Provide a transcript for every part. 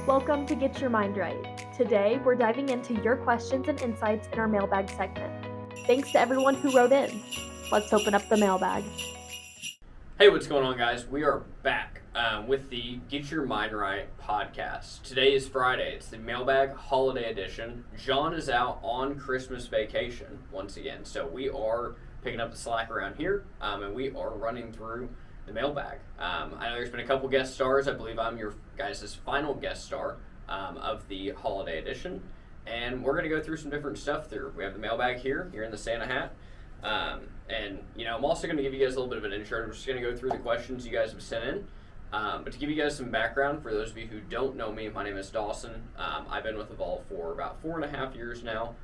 Welcome to Get Your Mind Right. Today, we're diving into your questions and insights in our mailbag segment. Thanks to everyone who wrote in. Let's open up the mailbag. Hey, what's going on, guys? We are back with the Get Your Mind Right podcast. Today is Friday. It's the Mailbag Holiday Edition. John is out on Christmas vacation once again, so we are picking up the slack around here, and we are running through the mailbag. I know there's been a couple guest stars. I believe I'm your guys' final guest star of the Holiday Edition, and we're going to go through some different stuff through. We have the mailbag here. You're in the Santa hat. And, I'm also going to give you guys a little bit of an intro. We're just going to go through the questions you guys have sent in. But to give you guys some background, for those of you who don't know me, my name is Dawson. I've been with Evolve for about 4.5 years now.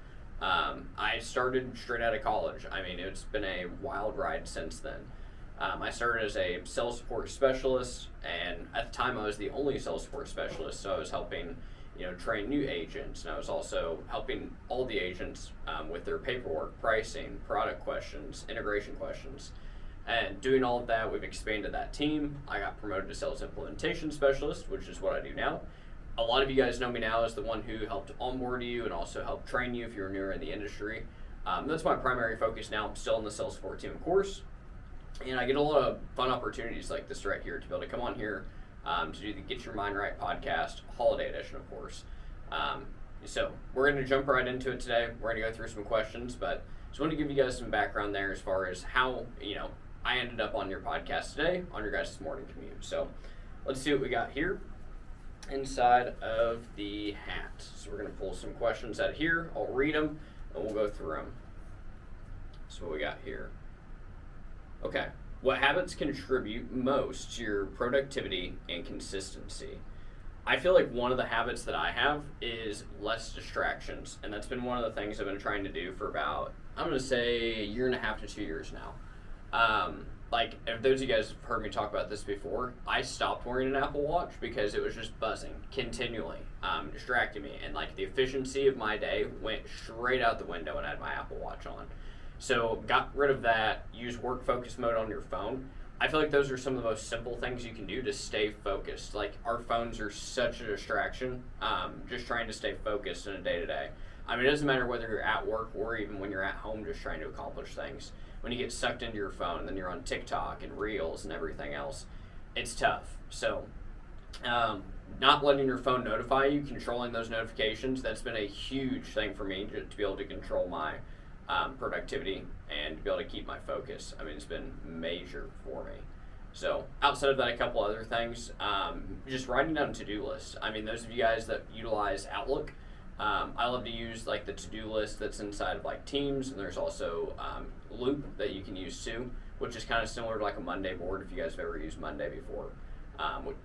I started straight out of college. I mean, it's been a wild ride since then. I started as a sales support specialist, and at the time I was the only sales support specialist, so I was helping train new agents, and I was also helping all the agents with their paperwork, pricing, product questions, integration questions. And doing all of that, we've expanded that team. I got promoted to sales implementation specialist, which is what I do now. A lot of you guys know me now as the one who helped onboard you and also helped train you if you're newer in the industry. That's my primary focus now. I'm still in the sales support team, of course. And I get a lot of fun opportunities like this right here to be able to come on here to do the Get Your Mind Right podcast, Holiday Edition, of course. So we're going to jump right into it today. We're going to go through some questions, but just wanted to give you guys some background there as far as how, I ended up on your podcast today on your guys' morning commute. So let's see what we got here inside of the hat. So we're going to pull some questions out of here. I'll read them, and we'll go through them. So what we got here. Okay. What habits contribute most to your productivity and consistency? I feel like one of the habits that I have is less distractions, and that's been one of the things I've been trying to do for about, I'm going to say, 1.5 to 2 years now. If those of you guys have heard me talk about this before, I stopped wearing an Apple Watch because it was just buzzing continually, distracting me, and the efficiency of my day went straight out the window when I had my Apple Watch on. So got rid of that, use work focus mode on your phone. I feel like those are some of the most simple things you can do to stay focused. Our phones are such a distraction, just trying to stay focused in a day-to-day. I mean, it doesn't matter whether you're at work or even when you're at home just trying to accomplish things. When you get sucked into your phone, then you're on TikTok and Reels and everything else, it's tough. So not letting your phone notify you, controlling those notifications, that's been a huge thing for me to be able to control my productivity and to be able to keep my focus. I mean, it's been major for me. So outside of that, a couple other things, just writing down to-do lists. I mean, those of you guys that utilize Outlook, I love to use the to-do list that's inside of Teams, and there's also Loop that you can use too, which is kind of similar to a Monday board if you guys have ever used Monday before.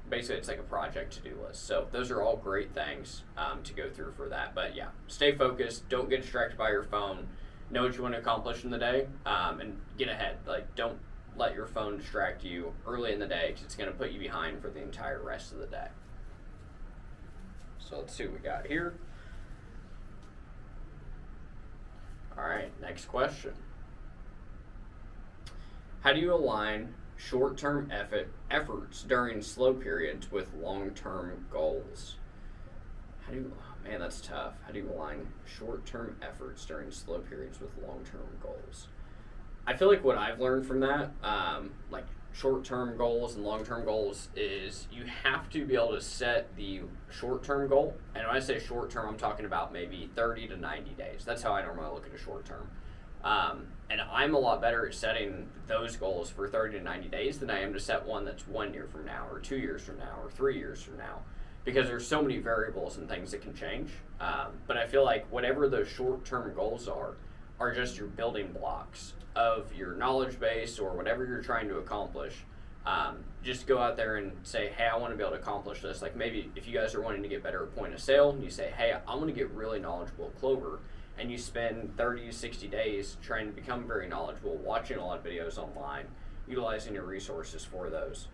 Basically, it's like a project to-do list. So those are all great things to go through for that. But yeah, stay focused. Don't get distracted by your phone. Know what you want to accomplish in the day, and get ahead. Don't let your phone distract you early in the day because it's going to put you behind for the entire rest of the day. So let's see what we got here. All right, next question. How do you align short-term efforts during slow periods with long-term goals? Man, that's tough. How do you align short-term efforts during slow periods with long-term goals? I feel like what I've learned from that, short-term goals and long-term goals, is you have to be able to set the short-term goal. And when I say short-term, I'm talking about maybe 30 to 90 days. That's how I normally look at a short-term. And I'm a lot better at setting those goals for 30 to 90 days than I am to set one that's 1 year from now or 2 years from now or 3 years from now. Because there's so many variables and things that can change. But I feel like whatever those short-term goals are just your building blocks of your knowledge base or whatever you're trying to accomplish. Just go out there and say, hey, I want to be able to accomplish this. Maybe if you guys are wanting to get better at point of sale, and you say, hey, I want to get really knowledgeable at Clover, and you spend 30 to 60 days trying to become very knowledgeable, watching a lot of videos online, utilizing your resources for those,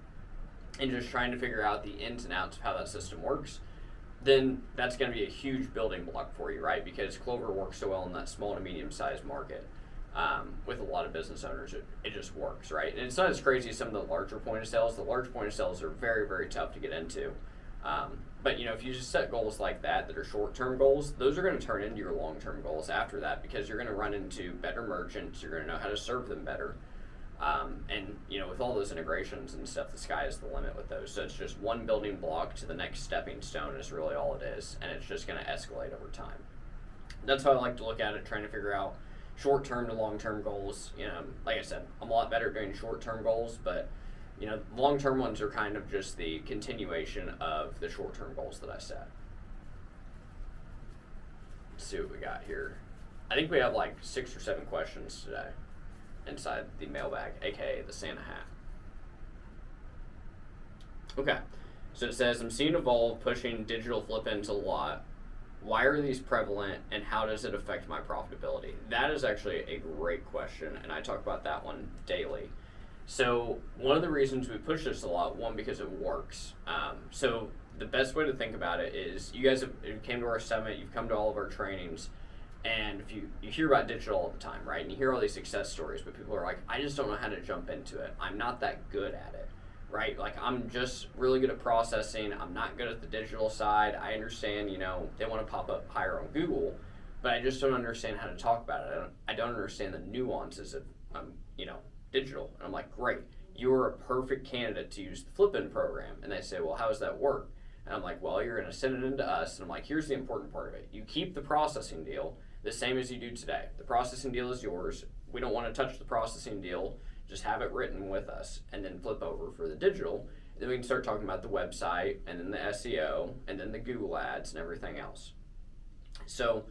and just trying to figure out the ins and outs of how that system works, then that's going to be a huge building block for you, right? Because Clover works so well in that small to medium-sized market. With a lot of business owners, it just works, right? And it's not as crazy as some of the larger point of sales. The large point of sales are very, very tough to get into. But if you just set goals like that are short-term goals, those are going to turn into your long-term goals after that, because you're going to run into better merchants. You're going to know how to serve them better. And with all those integrations and stuff, the sky is the limit with those. So it's just one building block to the next stepping stone is really all it is, and it's just going to escalate over time. That's how I like to look at it, trying to figure out short-term to long-term goals. Like I said, I'm a lot better at doing short-term goals, but long-term ones are kind of just the continuation of the short-term goals that I set. Let's see what we got here. I think we have like 6 or 7 questions today inside the mailbag, aka the Santa hat. Okay, so it says, I'm seeing Evolve pushing digital flip-ins a lot. Why are these prevalent, and how does it affect my profitability? That is actually a great question, and I talk about that one daily. So one of the reasons we push this a lot, one, because it works. So the best way to think about it is, you guys came to our summit, you've come to all of our trainings, and if you hear about digital all the time, right? And you hear all these success stories, but people are like, I just don't know how to jump into it. I'm not that good at it, right? Like, I'm just really good at processing. I'm not good at the digital side. I understand, they want to pop up higher on Google, but I just don't understand how to talk about it. I don't understand the nuances of, digital. And I'm like, great, you're a perfect candidate to use the flip-in program. And they say, well, how does that work? And I'm like, well, you're going to send it into us. And I'm like, here's the important part of it. You keep the processing deal the same as you do today. The processing deal is yours. We don't want to touch the processing deal. Just have it written with us, and then flip over for the digital. And then we can start talking about the website, and then the SEO, and then the Google ads, and everything else. So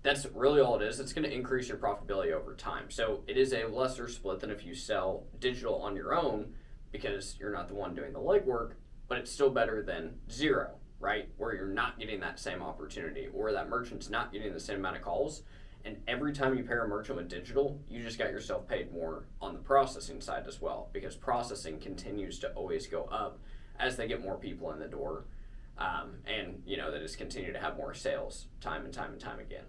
that's really all it is. It's going to increase your profitability over time. So it is a lesser split than if you sell digital on your own, because you're not the one doing the legwork, but it's still better than zero, right? Where you're not getting that same opportunity, or that merchant's not getting the same amount of calls. And every time you pair a merchant with digital, you just got yourself paid more on the processing side as well, because processing continues to always go up as they get more people in the door. And they just continue to have more sales time and time and time again.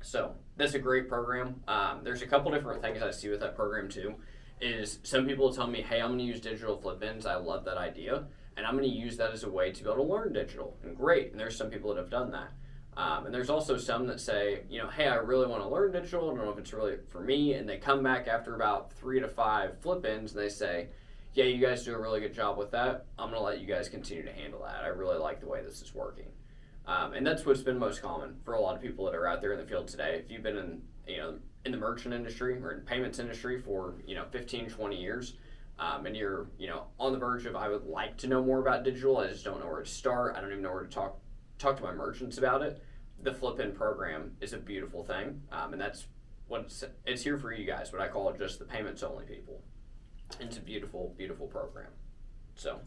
So that's a great program. There's a couple different things I see with that program too. Is some people tell me, hey, I'm going to use digital flip-ins. I love that idea, and I'm going to use that as a way to be able to learn digital. And great. And there's some people that have done that. And there's also some that say, hey, I really want to learn digital. I don't know if it's really for me. And they come back after about 3 to 5 flip-ins and they say, yeah, you guys do a really good job with that. I'm going to let you guys continue to handle that. I really like the way this is working. And that's what's been most common for a lot of people that are out there in the field today. If you've been in the merchant industry or in payments industry for 15, 20 years, and you're on the verge of, I would like to know more about digital, I just don't know where to start, I don't even know where to talk to my merchants about it, the flip-in program is a beautiful thing, and that's what it's here for you guys, what I call just the payments only people. It's a beautiful, beautiful program. So,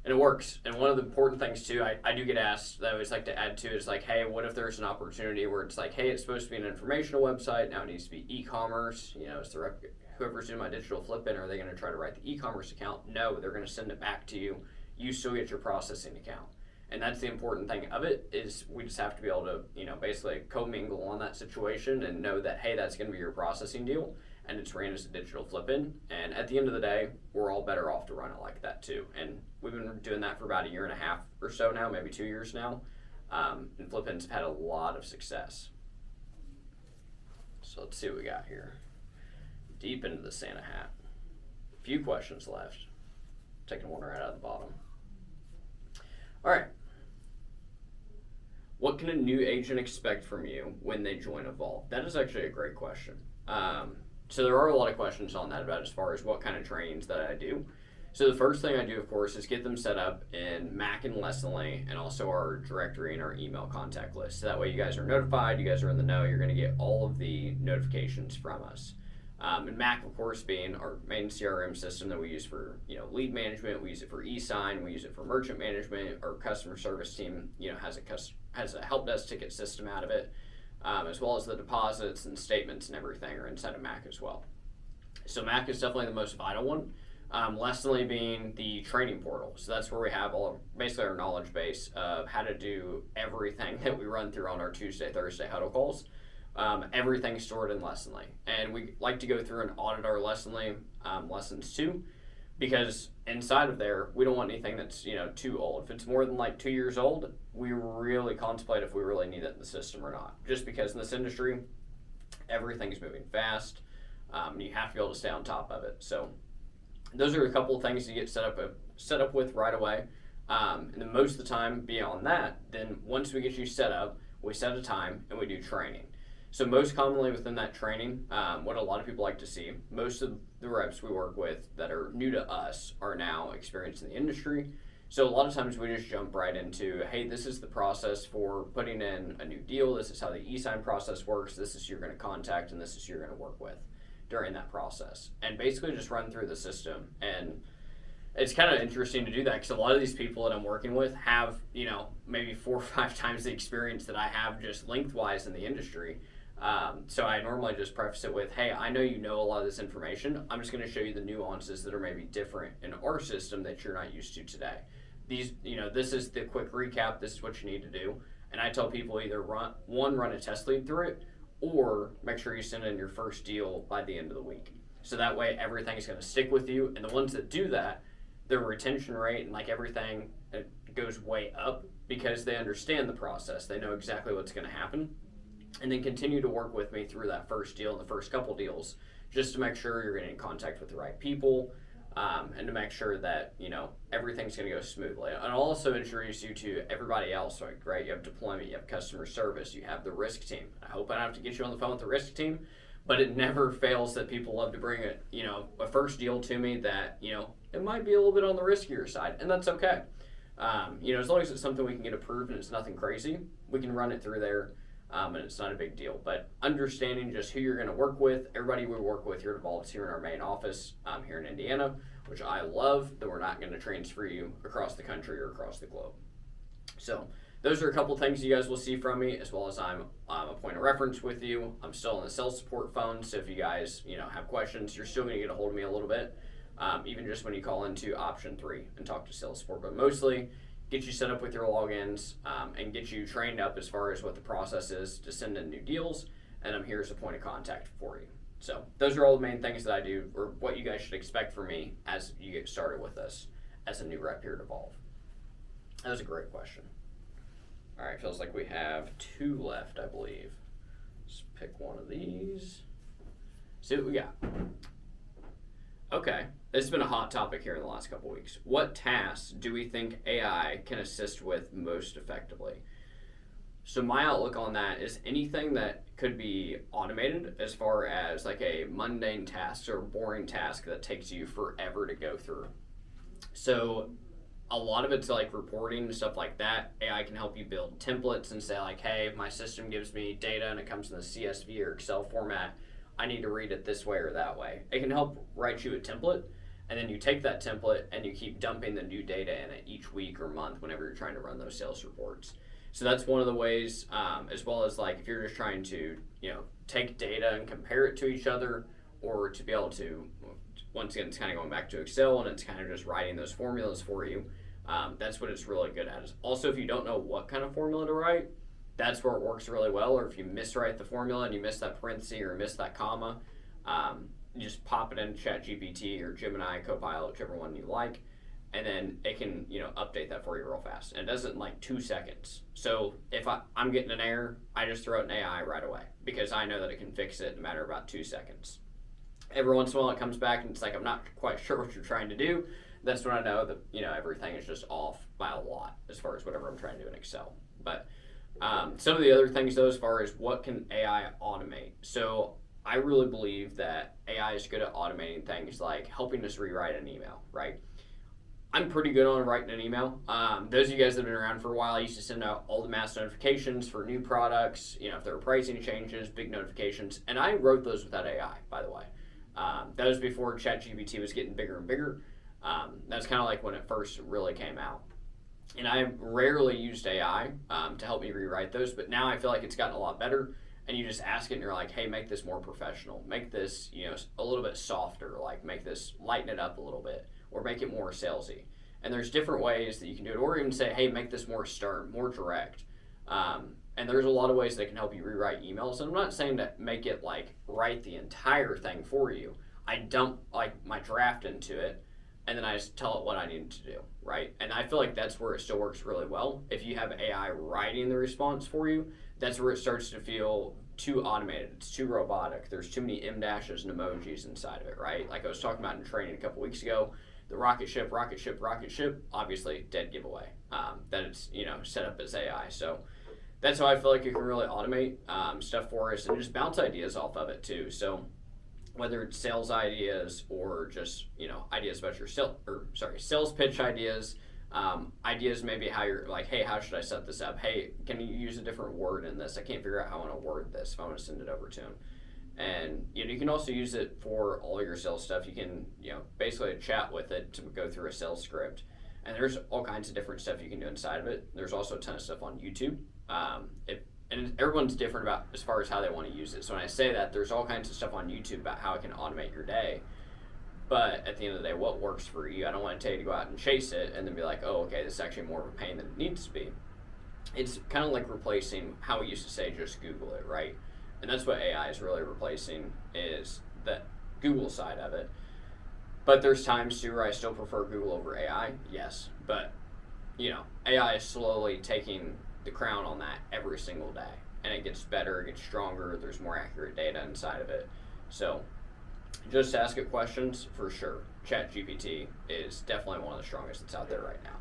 and it works. And one of the important things too, I do get asked that I always like to add to is like, hey, what if there's an opportunity where it's like, hey, it's supposed to be an informational website, now it needs to be e-commerce, is the whoever's doing my digital flip-in, are they going to try to write the e-commerce account? No, they're going to send it back to you. You still get your processing account. And that's the important thing of it, is we just have to be able to, basically commingle on that situation and know that, hey, that's going to be your processing deal, and it's ran as a digital flip-in. And at the end of the day, we're all better off to run it like that too. And we've been doing that for about 1.5 years or so now, maybe 2 years now. And flip-ins have had a lot of success. So let's see what we got here. Deep into the Santa hat. A few questions left. Taking one right out of the bottom. All right. What can a new agent expect from you when they join Evolve? That is actually a great question. So there are a lot of questions on that about as far as what kind of trainings that I do. So the first thing I do, of course, is get them set up in Mac and Lessonly, and also our directory and our email contact list. So that way you guys are notified, you guys are in the know, you're going to get all of the notifications from us. And Mac, of course, being our main CRM system that we use for lead management, we use it for e-sign, we use it for merchant management. Our customer service team has a help desk ticket system out of it, as well as the deposits and statements and everything are inside of Mac as well. So Mac is definitely the most vital one. Lessonly being the training portal, so that's where we have basically our knowledge base of how to do everything that we run through on our Tuesday, Thursday huddle calls. Everything's stored in Lessonly, and we like to go through and audit our Lessonly lessons too. because inside of there, we don't want anything that's, too old. If it's more than like 2 years old, we really contemplate if we really need it in the system or not. Just because in this industry, everything's moving fast, and you have to be able to stay on top of it. So those are a couple of things to get set up with right away. And then most of the time beyond that, then once we get you set up, we set a time and we do training. So most commonly within that training, what a lot of people like to see, most of the reps we work with that are new to us are now experienced in the industry. So a lot of times we just jump right into, hey, this is the process for putting in a new deal. This is how the e-sign process works. This is who you're going to contact, and this is who you're going to work with during that process. And basically just run through the system. And it's kind of interesting to do that because a lot of these people that I'm working with have, maybe 4 or 5 times the experience that I have just lengthwise in the industry. So I normally just preface it with, hey, I know you know a lot of this information. I'm just going to show you the nuances that are maybe different in our system that you're not used to today. This is the quick recap. This is what you need to do. And I tell people either run a test lead through it, or make sure you send in your first deal by the end of the week. So that way everything's going to stick with you. And the ones that do that, their retention rate and like everything, it goes way up because they understand the process. They know exactly what's going to happen. And then continue to work with me through that first deal and the first couple deals just to make sure you're getting in contact with the right people, and to make sure that, everything's going to go smoothly. And I'll also introduce you to everybody else, right? You have deployment, you have customer service, you have the risk team. I hope I don't have to get you on the phone with the risk team, but it never fails that people love to bring a first deal to me that, it might be a little bit on the riskier side, and that's okay. As long as it's something we can get approved and it's nothing crazy, we can run it through there. And it's not a big deal, but understanding just who you're going to work with. Everybody we work with here involves here in our main office here in Indiana, which I love, that we're not going to transfer you across the country or across the globe. So those are a couple things you guys will see from me, as well as I'm a point of reference with you. I'm still on the sales support phone, so if you guys have questions, you're still going to get a hold of me a little bit, even just when you call into option 3 and talk to sales support, but mostly get you set up with your logins, and get you trained up as far as what the process is to send in new deals, and I'm here as a point of contact for you. So those are all the main things that I do, or what you guys should expect from me as you get started with us as a new rep here at Evolve. That was a great question. All right, feels like we have 2 left, I believe. Let's pick one of these. See what we got. Okay, this has been a hot topic here in the last couple weeks. What tasks do we think AI can assist with most effectively? So my outlook on that is anything that could be automated, as far as like a mundane task or boring task that takes you forever to go through. So a lot of it's like reporting and stuff like that. AI can help you build templates and say like, hey, my system gives me data and it comes in the CSV or Excel format. I need to read it this way or that way. It can help write you a template, and then you take that template and you keep dumping the new data in it each week or month whenever you're trying to run those sales reports. So that's one of the ways, as well as like if you're just trying to, take data and compare it to each other, or to be able to, once again, it's kind of going back to Excel and it's kind of just writing those formulas for you. That's what it's really good at. Also, if you don't know what kind of formula to write, that's where it works really well. Or if you miswrite the formula and you miss that parenthesis or miss that comma, you just pop it into ChatGPT or Gemini, Copilot, whichever one you like, and then it can update that for you real fast. And it does it in like 2 seconds. So if I'm getting an error, I just throw it in AI right away because I know that it can fix it in a matter of about 2 seconds. Every once in a while it comes back and it's like, I'm not quite sure what you're trying to do. That's when I know that everything is just off by a lot as far as whatever I'm trying to do in Excel. But some of the other things, though, as far as what can AI automate. So I really believe that AI is good at automating things like helping us rewrite an email, right? I'm pretty good on writing an email. Those of you guys that have been around for a while, I used to send out all the mass notifications for new products, if there were pricing changes, big notifications, and I wrote those without AI, by the way. That was before ChatGPT was getting bigger and bigger. That's kind of like when it first really came out. And I rarely used AI to help me rewrite those, but now I feel like it's gotten a lot better. And you just ask it and you're like, hey, make this more professional. Make this, a little bit softer, like make this, lighten it up a little bit, or make it more salesy. And there's different ways that you can do it, or even say, hey, make this more stern, more direct. And there's a lot of ways that can help you rewrite emails. And I'm not saying to make it like write the entire thing for you. I dump like my draft into it. and then I just tell it what I need to do, right? And I feel like that's where it still works really well. If you have AI writing the response for you, that's where it starts to feel too automated. It's too robotic. There's too many M dashes and emojis inside of it, right? Like I was talking about in training a couple weeks ago, the rocket ship, obviously dead giveaway. That it's set up as AI. So that's how I feel like you can really automate stuff for us and just bounce ideas off of it too. So whether it's sales ideas or just ideas about your sales pitch ideas, ideas maybe how you're like, hey, how should I set this up? Hey, can you use a different word in this? I can't figure out how I want to word this if I want to send it over to him. And you can also use it for all your sales stuff. You can basically chat with it to go through a sales script. And there's all kinds of different stuff you can do inside of it. There's also a ton of stuff on YouTube. And everyone's different about as far as how they want to use it. So when I say that, there's all kinds of stuff on YouTube about how it can automate your day. But at the end of the day, what works for you? I don't want to tell you to go out and chase it and then be like, oh, okay, this is actually more of a pain than it needs to be. It's kind of like replacing how we used to say just Google it, right? And that's what AI is really replacing, is that Google side of it. But there's times too where I still prefer Google over AI, yes. But AI is slowly taking the crown on that every single day, and it gets better, it gets stronger, there's more accurate data inside of it. So just ask it questions for sure. ChatGPT is definitely one of the strongest that's out there right now.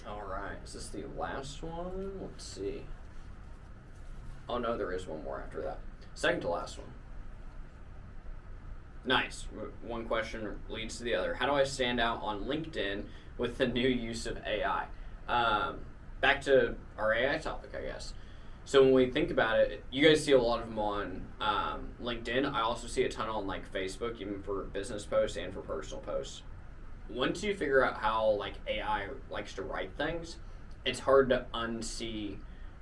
All right, is this the last one? Let's see. Oh no, there is one more after that. Second to last one. Nice. One question leads to the other. How do I stand out on LinkedIn with the new use of AI? Back to our AI topic, I guess. So when we think about it, you guys see a lot of them on LinkedIn. I also see a ton on like Facebook, even for business posts and for personal posts. Once you figure out how AI likes to write things, it's hard to unsee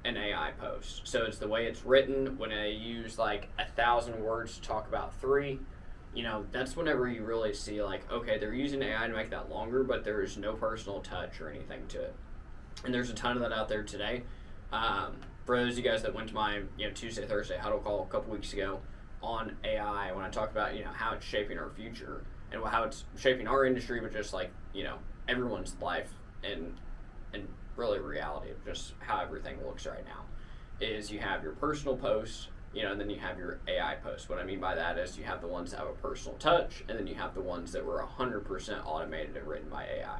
an AI post. So it's the way it's written. When I use 1,000 words to talk about 3, that's whenever you really see okay, they're using AI to make that longer, but there is no personal touch or anything to it. And there's a ton of that out there today. For those of you guys that went to my Tuesday, Thursday huddle call a couple weeks ago on AI, when I talked about how it's shaping our future and how it's shaping our industry, but just everyone's life and really reality of just how everything looks right now, is you have your personal posts, and then you have your AI posts. What I mean by that is you have the ones that have a personal touch, and then you have the ones that were 100% automated and written by AI.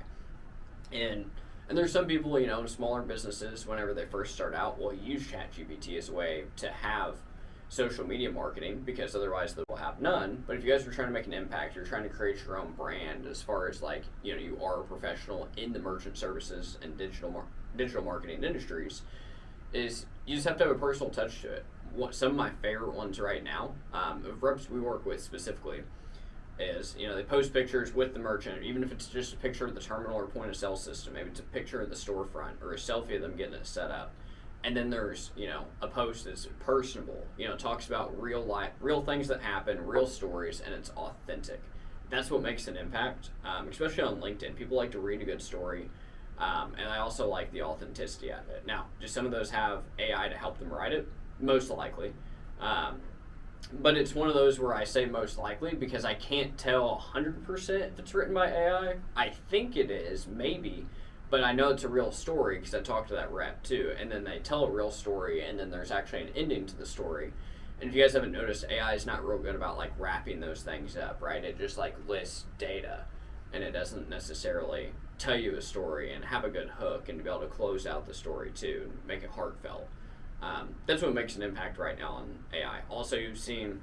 And there's some people, in smaller businesses, whenever they first start out, will use ChatGPT as a way to have social media marketing, because otherwise they will have none. But if you guys are trying to make an impact, you're trying to create your own brand as far as you are a professional in the merchant services and digital marketing industries, is you just have to have a personal touch to it. Some of my favorite ones right now, of reps we work with specifically, is they post pictures with the merchant, even if it's just a picture of the terminal or point of sale system. Maybe it's a picture of the storefront or a selfie of them getting it set up. And then there's a post that's personable, talks about real things that happen, real stories, and it's authentic. That's what makes an impact, especially on LinkedIn. People like to read a good story, and I also like the authenticity out of it. Now, do some of those have AI to help them write it? Most likely. But it's one of those where I say most likely because I can't tell 100% if it's written by AI. I think it is, maybe, but I know it's a real story because I talked to that rep too. And then they tell a real story, and then there's actually an ending to the story. And if you guys haven't noticed, AI is not real good about wrapping those things up, right? It just lists data, and it doesn't necessarily tell you a story and have a good hook and to be able to close out the story too and make it heartfelt. That's what makes an impact right now on AI. Also, you've seen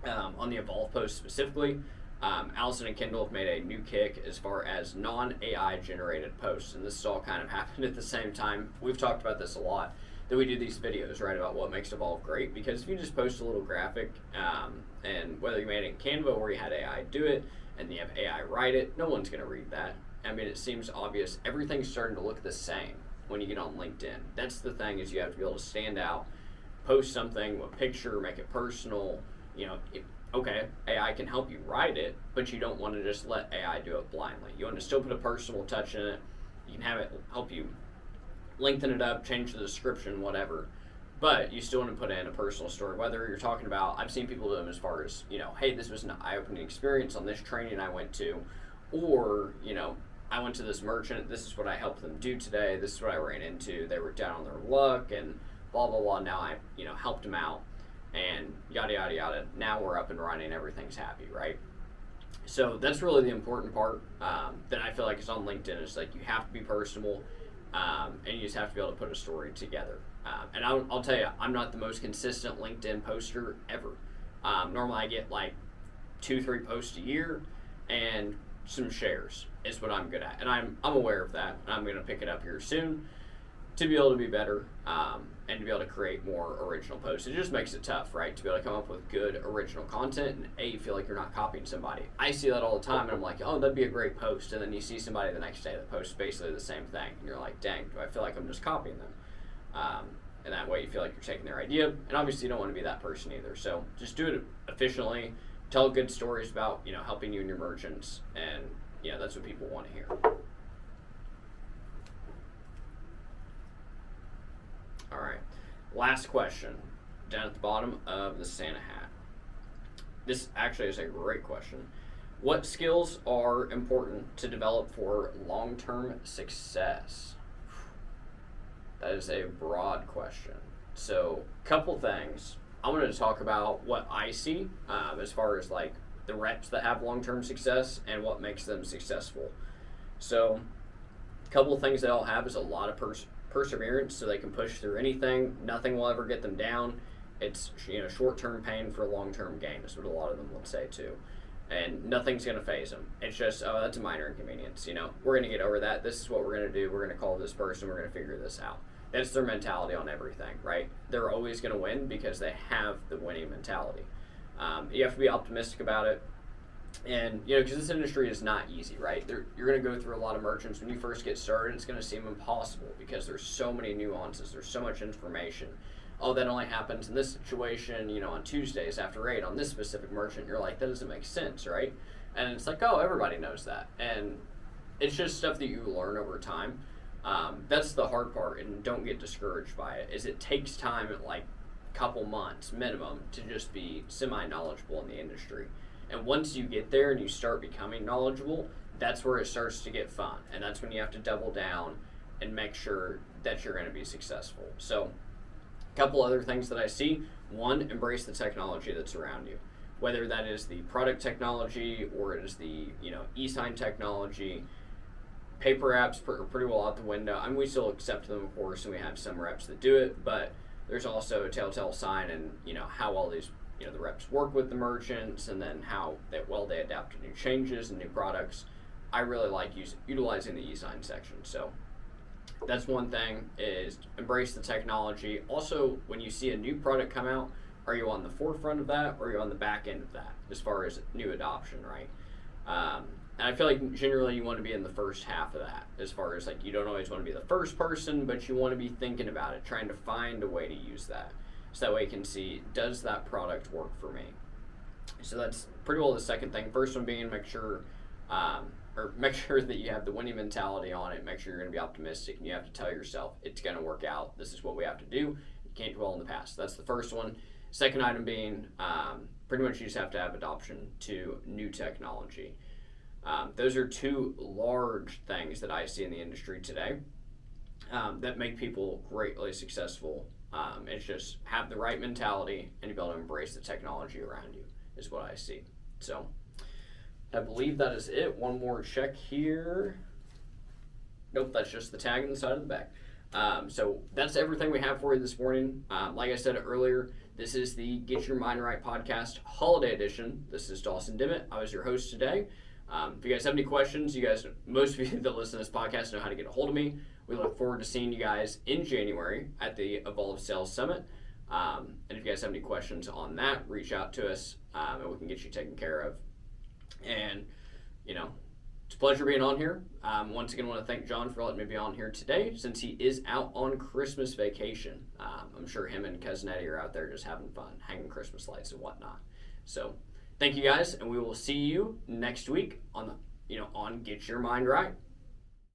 on the Evolve post specifically, Allison and Kendall have made a new kick as far as non-AI generated posts, and this has all kind of happened at the same time. We've talked about this a lot, that we do these videos, right, about what makes Evolve great, because if you just post a little graphic, and whether you made it in Canva or you had AI do it, and you have AI write it, no one's going to read that. I mean, it seems obvious. Everything's starting to look the same when you get on LinkedIn. That's the thing, is you have to be able to stand out, post something, a picture, make it personal. Okay, AI can help you write it, but you don't want to just let AI do it blindly. You want to still put a personal touch in it. You can have it help you lengthen it up, change the description, whatever. But you still want to put in a personal story, whether you're talking about, I've seen people do them as far as, hey, this was an eye-opening experience on this training I went to, or, I went to this merchant, this is what I helped them do today, this is what I ran into, they were down on their luck, and blah, blah, blah, now I, helped them out, and yada, yada, yada, now we're up and running, everything's happy, right? So that's really the important part that I feel like is on LinkedIn, is like you have to be personable, and you just have to be able to put a story together. And I'll tell you, I'm not the most consistent LinkedIn poster ever. Normally I get like 2-3 posts a year and some shares is what I'm good at. And I'm aware of that. I'm going to pick it up here soon to be able to be better and to be able to create more original posts. It just makes it tough, right? To be able to come up with good original content and you feel like you're not copying somebody. I see that all the time and I'm like, oh, that'd be a great post. And then you see somebody the next day that posts basically the same thing. And you're like, dang, do I feel like I'm just copying them? And that way you feel like you're taking their idea, and obviously you don't want to be that person either. So just do it efficiently, tell good stories about, helping you and your merchants, and, that's what people want to hear. All right, last question, down at the bottom of the Santa hat. This actually is a great question. What skills are important to develop for long-term success? That is a broad question. So, couple things. I'm going to talk about what I see as far as like the reps that have long-term success and what makes them successful. So, a couple of things they all have is a lot of perseverance, so they can push through anything. Nothing will ever get them down. It's short-term pain for long-term gain is what a lot of them would say too. And nothing's going to faze them. It's just, oh, that's a minor inconvenience. We're going to get over that. This is what we're going to do. We're going to call this person. We're going to figure this out. That's their mentality on everything, right? They're always going to win because they have the winning mentality. You have to be optimistic about it. And, because this industry is not easy, right? You're going to go through a lot of merchants. When you first get started, it's going to seem impossible because there's so many nuances. There's so much information. Oh, that only happens in this situation, on Tuesdays after 8 on this specific merchant. You're like, that doesn't make sense, right? And it's like, oh, everybody knows that. And it's just stuff that you learn over time. That's the hard part, and don't get discouraged by it, is it takes time at like a couple months minimum to just be semi-knowledgeable in the industry. And once you get there and you start becoming knowledgeable, that's where it starts to get fun. And that's when you have to double down and make sure that you're going to be successful. So, couple other things that I see. One, embrace the technology that's around you. Whether that is the product technology or it is the e-sign technology, paper apps are pretty well out the window. I mean, we still accept them, of course, and we have some reps that do it, but there's also a telltale sign and how well these the reps work with the merchants, and then how well they adapt to new changes and new products. I really like utilizing the e-sign section. So that's one thing, is embrace the technology. Also, when you see a new product come out, are you on the forefront of that, or are you on the back end of that as far as new adoption, right? And I feel like generally you want to be in the first half of that, as far as like you don't always want to be the first person, but you want to be thinking about it, trying to find a way to use that. So that way you can see, does that product work for me? So that's pretty well the second thing. First one being make sure that you have the winning mentality on it. Make sure you're going to be optimistic, and you have to tell yourself it's going to work out. This is what we have to do. You can't dwell in the past. That's the first one. Second item being pretty much you just have to have adoption to new technology. Those are two large things that I see in the industry today that make people greatly successful. It's just have the right mentality and be able to embrace the technology around you is what I see. So I believe that is it. One more check here. Nope, that's just the tag on the side of the back. So that's everything we have for you this morning. Like I said earlier, this is the Get Your Mind Right podcast holiday edition. This is Dawson Dimmett. I was your host today. If you guys have any questions, most of you that listen to this podcast know how to get a hold of me. We look forward to seeing you guys in January at the Evolve Sales Summit. And if you guys have any questions on that, reach out to us and we can get you taken care of. And, it's a pleasure being on here. Once again, I want to thank John for letting me be on here today, since he is out on Christmas vacation. I'm sure him and Cousin Eddie are out there just having fun, hanging Christmas lights and whatnot. So thank you guys, and we will see you next week on Get Your Mind Right.